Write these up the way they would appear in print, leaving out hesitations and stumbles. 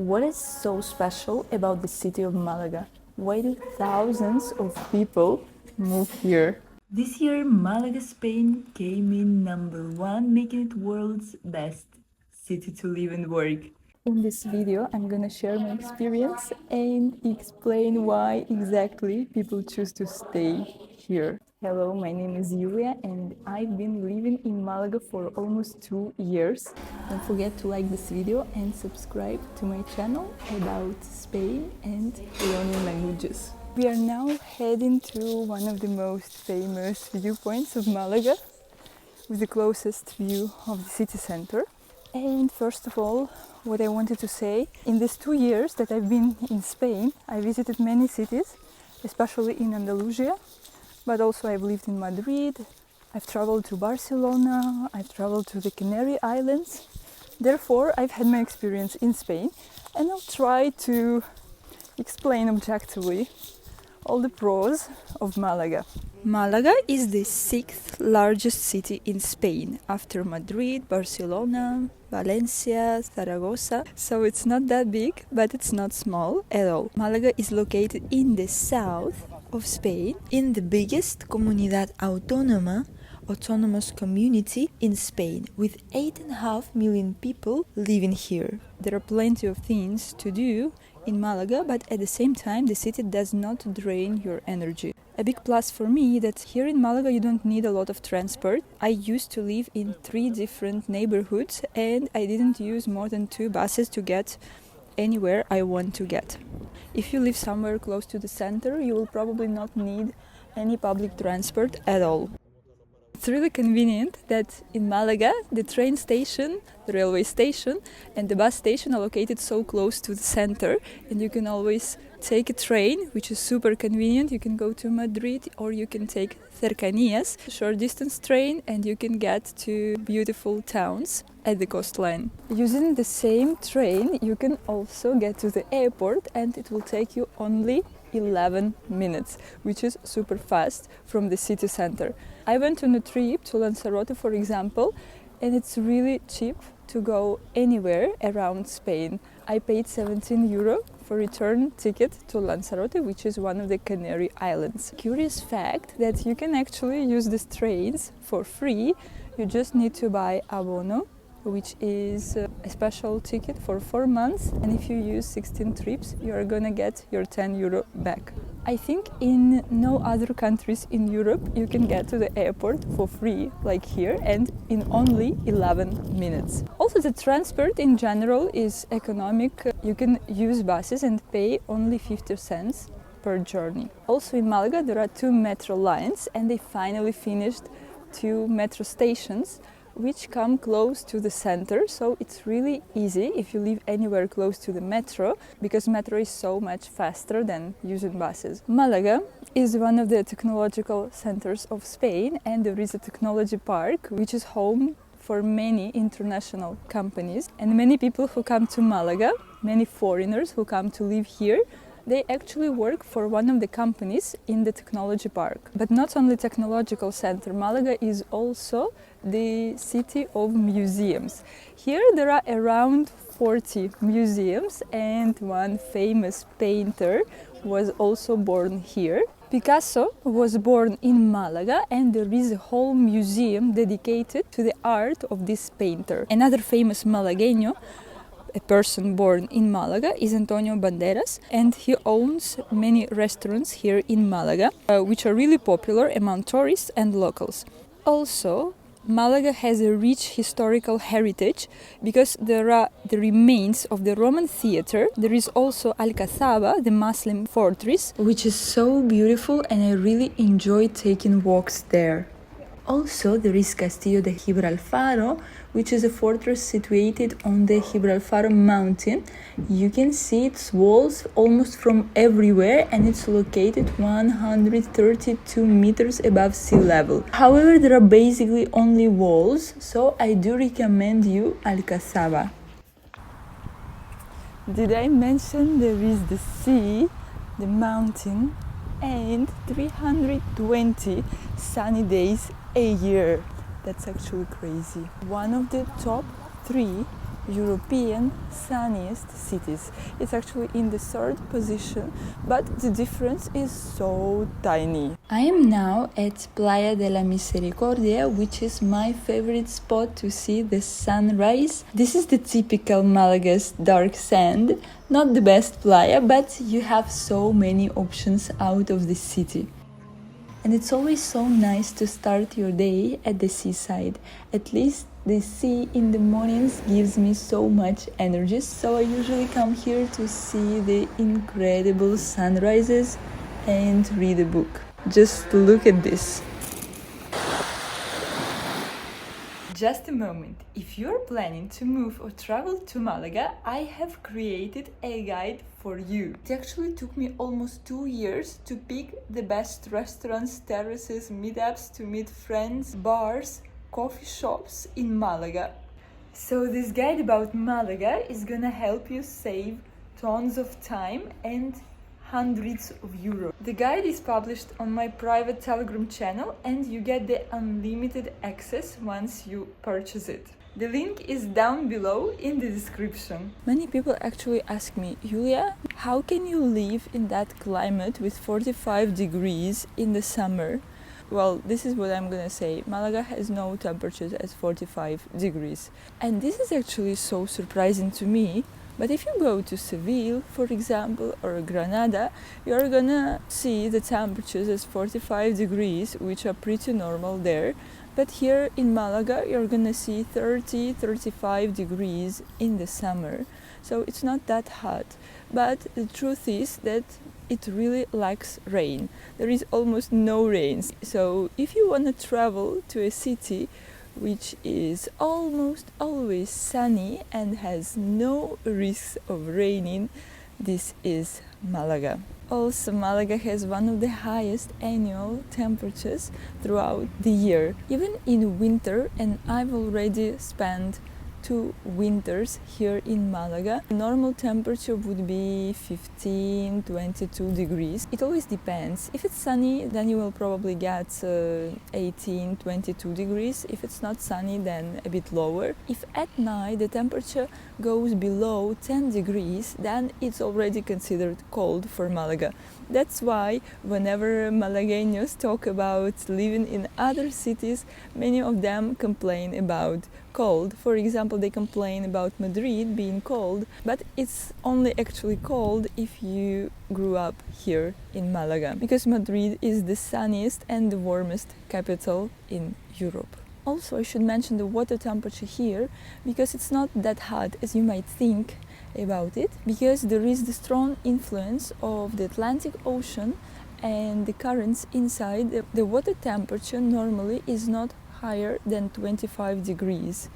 What is so special about the city of Malaga? Why do thousands of people move here? This year, Malaga, Spain came in #1, making it world's best city to live and work. In this video, I'm gonna share my experience and explain why exactly people choose to stay here. Hello, my name is Yulia and I've been living in Malaga for almost 2 years. Don't forget to like this video and subscribe to my channel about Spain and learning languages. We are now heading to one of the most famous viewpoints of Malaga, with the closest view of the city center. And first of all, what I wanted to say, in these 2 years that I've been in Spain, I visited many cities, especially in Andalusia, but also I've lived in Madrid, I've traveled to Barcelona, I've traveled to the Canary Islands. Therefore, I've had my experience in Spain, and I'll try to explain objectively all the pros of Malaga. Malaga is the 6th largest city in Spain after Madrid, Barcelona, Valencia, Zaragoza. So it's not that big, but it's not small at all. Malaga is located in the south of Spain, in the biggest comunidad autónoma, autonomous community in Spain, with 8.5 million people living here. There are plenty of things to do in Malaga, but at the same time the city does not drain your energy. A big plus for me that here in Malaga you don't need a lot of transport. I used to live in 3 different neighborhoods and I didn't use more than 2 buses to get anywhere I want to get. If you live somewhere close to the center, you will probably not need any public transport at all. It's really convenient that in Malaga the train station, the railway station and the bus station are located so close to the center, and you can always take a train, which is super convenient. You can go to Madrid or you can take cercanías, a short distance train, and you can get to beautiful towns at the coastline. Using the same train you can also get to the airport, and it will take you only 11 minutes, which is super fast from the city center. I went on a trip to Lanzarote, for example, and it's really cheap to go anywhere around Spain. I paid 17 euro for return ticket to Lanzarote, which is one of the Canary Islands. Curious fact that you can actually use these trains for free. You just need to buy abono, which is a special ticket for 4 months, and if you use 16 trips you are gonna get your 10 euro back. I think in no other countries in Europe you can get to the airport for free like here, and in only 11 minutes. Also, the transport in general is economic. You can use buses and pay only 50 cents per journey. Also in Malaga there are 2 metro lines, and they finally finished 2 metro stations which come close to the center, so it's really easy if you live anywhere close to the metro, because metro is so much faster than using buses. Malaga is one of the technological centers of Spain, and there is a technology park which is home for many international companies, and many people who come to Malaga, many foreigners who come to live here, they actually work for one of the companies in the technology park. But not only technological center, Malaga is also the city of museums. Here there are around 40 museums, and one famous painter was also born here. Picasso was born in Malaga, and there is a whole museum dedicated to the art of this painter. Another famous Malagueño, a person born in Malaga, is Antonio Banderas, and he owns many restaurants here in Malaga, which are really popular among tourists and locals. Also, Malaga has a rich historical heritage because there are the remains of the Roman theater. There is also Alcazaba, the Muslim fortress, which is so beautiful, and I really enjoy taking walks there. Also, there is Castillo de Gibralfaro, which is a fortress situated on the Gibralfaro mountain. You can see its walls almost from everywhere, and it's located 132 meters above sea level. However, there are basically only walls, so I do recommend you Alcazaba. Did I mention there is the sea, the mountain, and 320 sunny days a year? That's actually crazy. One of the top 3 European sunniest cities. It's actually in the third position, but the difference is so tiny. I am now at Playa de la Misericordia, which is my favorite spot to see the sunrise. This is the typical Malaga's dark sand. Not the best playa, but you have so many options out of the city. And it's always so nice to start your day at the seaside. At least the sea in the mornings gives me so much energy, so I usually come here to see the incredible sunrises and read a book. Just look at this. Just a moment. If you're planning to move or travel to Malaga, I have created a guide for you. It actually took me almost 2 years to pick the best restaurants, terraces, meetups, to meet friends, bars, coffee shops in Malaga. So this guide about Malaga is gonna help you save tons of time and hundreds of euros. The guide is published on my private Telegram channel and you get the unlimited access once you purchase it. The link is down below in the description. Many people actually ask me, Yulia, how can you live in that climate with 45 degrees in the summer? Well, this is what I'm gonna say. Malaga has no temperatures at 45 degrees. And this is actually so surprising to me. But if you go to Seville, for example, or Granada, you're gonna see the temperatures as 45 degrees, which are pretty normal there. But here in Malaga, you're gonna see 30-35 degrees in the summer. So it's not that hot. But the truth is that it really lacks rain. There is almost no rain. So if you wanna travel to a city which is almost always sunny and has no risks of raining, this is Malaga. Also, Malaga has one of the highest annual temperatures throughout the year, even in winter, and I've already spent 2 winters here in Malaga. The normal temperature would be 15-22 degrees. It always depends. If it's sunny, then you will probably get 18-22 degrees. If it's not sunny, then a bit lower. If at night the temperature goes below 10 degrees, then it's already considered cold for Malaga. That's why whenever Malagueños talk about living in other cities, many of them complain about cold. For example, they complain about Madrid being cold, but it's only actually cold if you grew up here in Malaga, because Madrid is the sunniest and the warmest capital in Europe. Also, I should mention the water temperature here, because it's not that hot as you might think about it, because there is the strong influence of the Atlantic Ocean and the currents inside. The water temperature normally is not higher than 25 degrees.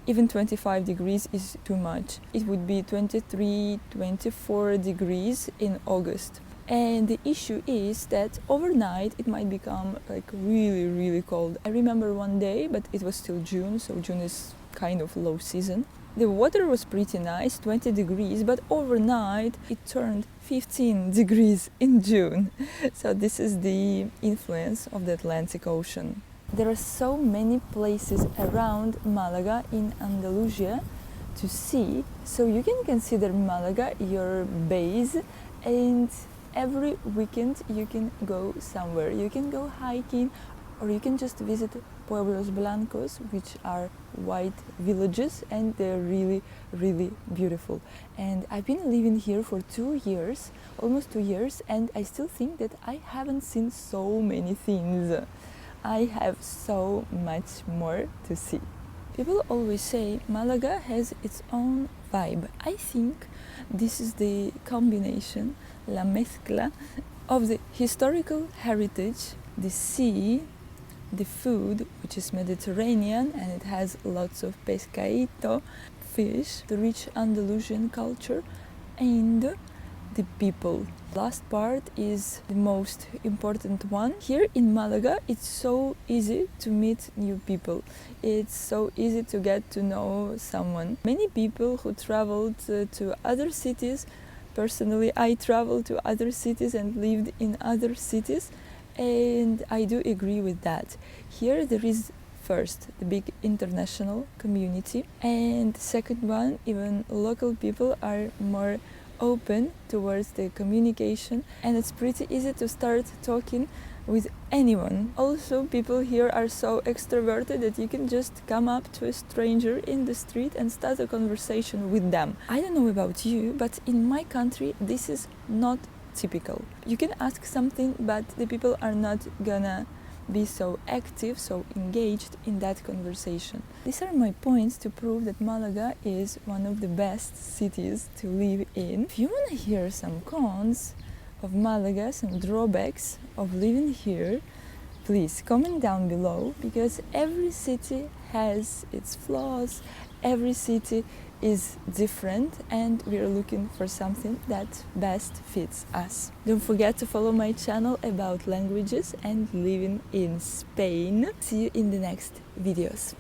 Even 25 degrees is too much. It would be 23-24 degrees in August. And the issue is that overnight it might become like really cold. I remember one day, but it was still June, so June is kind of low season. The water was pretty nice, 20 degrees, but overnight it turned 15 degrees in June. So this is the influence of the Atlantic Ocean. There are so many places around Malaga in Andalusia to see, so you can consider Malaga your base, and every weekend you can go somewhere. You can go hiking, or you can just visit pueblos blancos, which are white villages, and they're really beautiful. And I've been living here for 2 years, almost 2 years, and I still think that I haven't seen so many things. I have so much more to see. People always say Malaga has its own vibe. I think this is the combination, la mezcla, of the historical heritage, the sea, the food, which is Mediterranean, and it has lots of pescadito, fish, the rich Andalusian culture, and the people. Last part is the most important one. Here in Malaga, it's so easy to meet new people. It's so easy to get to know someone. Many people who traveled to other cities, personally I traveled to other cities and lived in other cities, and I do agree with that. Here there is first, the big international community, and the second one, even local people are more open towards the communication, and it's pretty easy to start talking with anyone. Also, people here are so extroverted that you can just come up to a stranger in the street and start a conversation with them. I don't know about you, but in my country this is not typical. You can ask something, but the people are not gonna be so active, so engaged in that conversation. These are my points to prove that Malaga is one of the best cities to live in. If you want to hear some cons of Malaga, some drawbacks of living here, please comment down below, because every city has its flaws, every city is different, and we are looking for something that best fits us. Don't forget to follow my channel about languages and living in Spain. See you in the next videos.